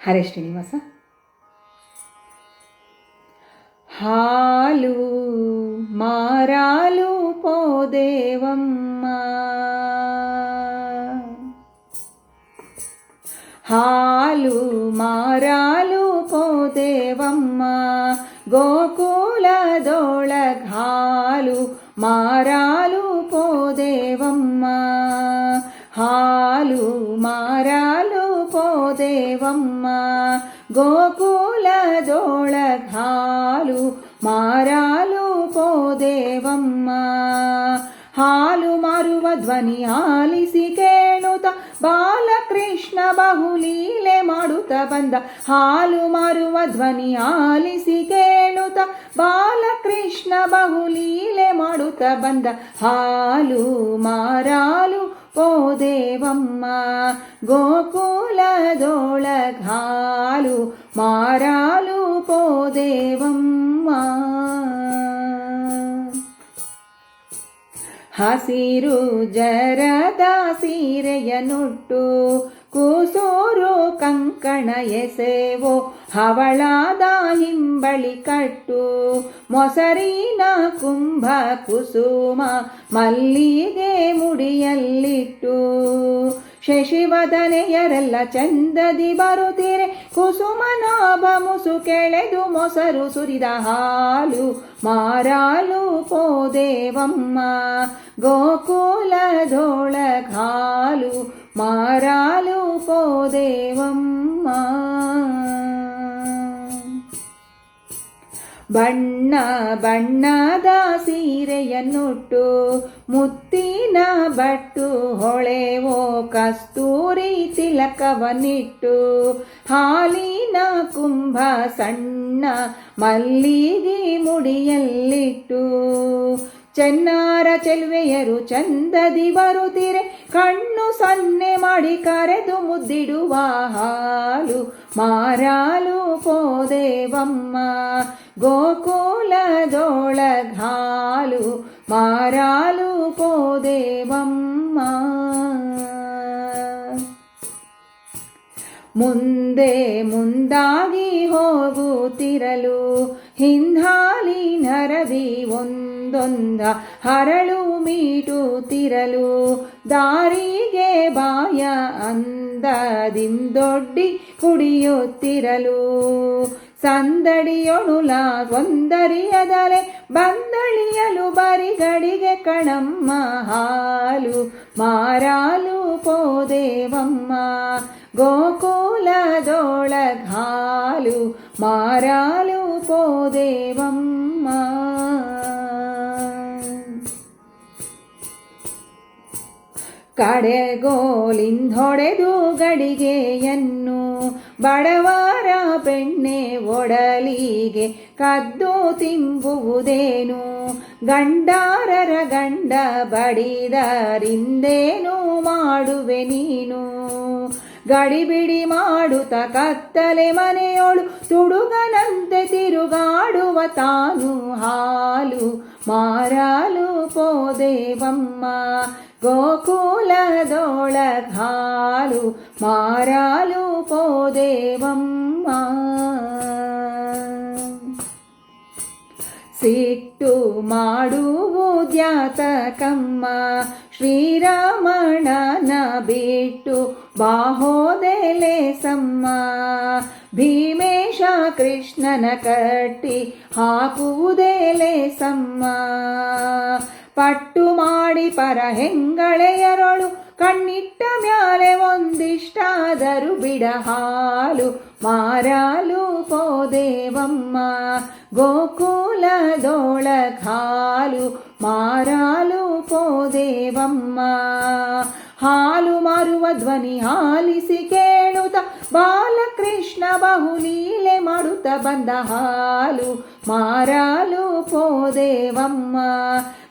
ಹರೇ ಶ್ರೀನಿವಾಸ. ಹಾಲು ಮಾರಾಲು ಪೋದೇವಮ್ಮ, ಹಾಲು ಮಾರಾಲು ಪೋದೇವಮ್ಮ, ಗೋಕುಲದೊಳಗ್ ಹಾಲು ಮಾರಾಲು ಪೋದೇವಮ್ಮ, ಹಾಲು ಮಾರಾಲು ಪೋದೇವಮ್ಮ, ಗೋಕುಲದೊಳಗ್ ಹಾಲು ಮಾರಾಲು ಪೋದೇವಮ್ಮ. ಹಾಲು ಮಾರುವ ಧ್ವನಿ ಆಲಿಸಿ ಕೇಳುತ್ತ ಬಾಲಕೃಷ್ಣ ಬಹುಲೀಲೆ ಮಾಡುತ್ತ ಬಂದ, ಹಾಲು ಮಾರುವ ಧ್ವನಿ ಆಲಿಸಿ ಕೇಳುತ್ತ ಬಾಲಕೃಷ್ಣ ಬಹುಲೀಲೆ ಮಾಡುತ್ತ ಬಂದ, ಹಾಲು ಮಾರಾಲು ಪೋದೇವಮ್ಮ, ಗೋಕುಲದೊಳಗ್ ಹಾಲು ಮಾರಾಲು ಪೋದೇವಮ್ಮ. ಹಸಿರು ಜರದ ಸೀರೆಯನುಟ್ಟು ಕೂಸೂರು ಕಂಕಣ ಎಸೆವೋ ಹವಳಾದ ಹಿಂಬಳಿ ಕಟ್ಟು, ಮೊಸರಿನ ಕುಂಭ ಕುಸುಮ ಮಲ್ಲಿಗೆ ಮುಡಿಯಲ್ಲಿಟ್ಟು, ಶಶಿವದನೆಯರೆಲ್ಲ ಚಂದದಿ ಬರುತ್ತಿರೆ ಕುಸುಮನಾಭ ಮುಸು ಕೆಳೆದು ಮೊಸರು ಸುರಿದ, ಹಾಲು ಮಾರಾಲು ಪೋದೇವಮ್ಮ, ಗೋಕುಲದೊಳಗ್ ಹಾಲು ಮಾರಾಲು ಪೋದೇವಮ್ಮ. ಬಣ್ಣ ಬಣ್ಣದ ಸೀರೆಯನ್ನುಟ್ಟು ಮುತ್ತಿನ ಬಟ್ಟು ಹೊಳೆವೋ ಕಸ್ತೂರಿ ತಿಲಕವನ್ನಿಟ್ಟು, ಹಾಲಿನ ಕುಂಭ ಸಣ್ಣ ಮಲ್ಲಿಗೆ ಮುಡಿಯಲ್ಲಿಟ್ಟು, ಚೆನ್ನಾರ ಚೆಲುವೆಯರು ಚಂದದಿ ಬರುತ್ತಿರೆ ಕಣ್ಣು ಸನ್ನೆ ಮಾಡಿ ಕರೆದು ಮುದ್ದಿಡುವ, ಹಾಲು ಮಾರಾಲು ಪೋದೇವಮ್ಮ, ಗೋಕುಲದೊಳಗ್ ಹಾಲು ಮಾರಾಲು ಪೋದೇವಮ್ಮ. ಮುಂದೆ ಮುಂದಾಗಿ ಹೋಗುತ್ತಿರಲು ಹಿಂದಾಲಿನರದಿ ಒಂದೊಂದ ಹರಳು ಮೀಟುತ್ತಿರಲು, ದಾರಿಗೆ ಬಾಯ ಅಂದದಿಂದೊಡ್ಡಿ ಕುಡಿಯುತ್ತಿರಲು, ಸಂದಡಿಯೊಳುಲ ಒಂದರಿಯದಲೆ ಬಂದಳಿಯಲು ಬರಿಗಡಿಗೆ ಕಣಮ್ಮ, ಹಾಲು ಮಾರಾಲು ಪೋದೇವಮ್ಮ, ಗೋಕುಲದೊಳಗ್ ಹಾಲು ಮಾರಾಲು ಪೋದೇವಮ್ಮ. ಕಡೆಗೋಲಿಂದೊಡೆದು ಗಡಿಗೆಯನ್ನು ಬಡವರ ಬೆಣ್ಣೆ ಒಡಲಿಗೆ ಕದ್ದು ತಿಂಬುವುದೇನು, ಗಂಡಾರರ ಗಂಡ ಬಡಿದರಿಂದೇನು ಮಾಡುವೆ ನೀನು, ಗಡಿಬಿಡಿ ಮಾಡುತ್ತ ಕತ್ತಲೆ ಮನೆಯೋಳು ತುಡುಗನಂತೆ ತಿರುಗಾಡುವ ತಾನು, ಹಾಲು ಮಾರಾಲು ಪೋದೇವಮ್ಮ, ಗೋಕುಲದೊಳಗ್ ಹಾಲು ಮಾರಾಲು ಪೋದೇವಮ್ಮ. ಸಿಟ್ಟು ಮಾಡುವುದ್ಯಾತಕಮ್ಮ, ಶ್ರೀರಮಣನ ಬಿಟ್ಟು ಬಾಹೋದೆಲೆ ಸಮ್ಮ, ಭೀಮೇಶ ಕೃಷ್ಣನ ಕಟ್ಟಿ ಹಾಕುವುದೇಲೆ ಸಮ್ಮ, ಪಟ್ಟು ಮಾಡಿ ಪರ ಹೆಂಗಳೆಯರೊಳು ಕಣ್ಣಿಟ್ಟ ಮ್ಯಾಲೆ ಒಂದಿಷ್ಟಾದರೂ ಬಿಡ, ಹಾಲು ಮಾರಾಲು ಪೋದೇವಮ್ಮ, ಗೋಕುಲದೊಳಗ್ ಹಾಲು ಮಾರಾಲು ಪೋದೇವಮ್ಮ. ಹಾಲು ಮಾರುವ ಧ್ವನಿ ಆಲಿಸಿ ಕೇಳುತ್ತ ಬಾಲಕೃಷ್ಣ ಬಹುಲೀಲೆ ಮಾಡುತ್ತ ಬಂದ, ಹಾಲು ಮಾರಾಲು ಪೋದೇವಮ್ಮ,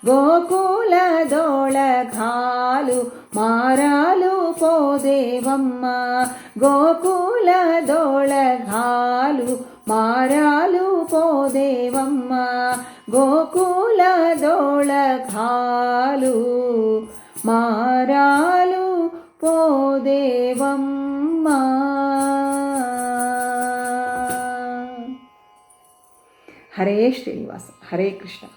ಗೋಕುಲದೊಳಗ್ ಹಾಲು ಮಾರಾಲು ಪೋದೇವಮ್ಮ, ಗೋಕುಲದೊಳಗ್ ಹಾಲು ಮಾರಾಲು ಪೋದೇವಮ್ಮ, ಗೋಕುಲದೊಳಗ್ ಹಾಲು ಮಾರಾಲು ಪೋದೇವಮ್ಮ. ಹರೇ ಶ್ರೀನಿವಾಸ. ಹರೇ ಕೃಷ್ಣ.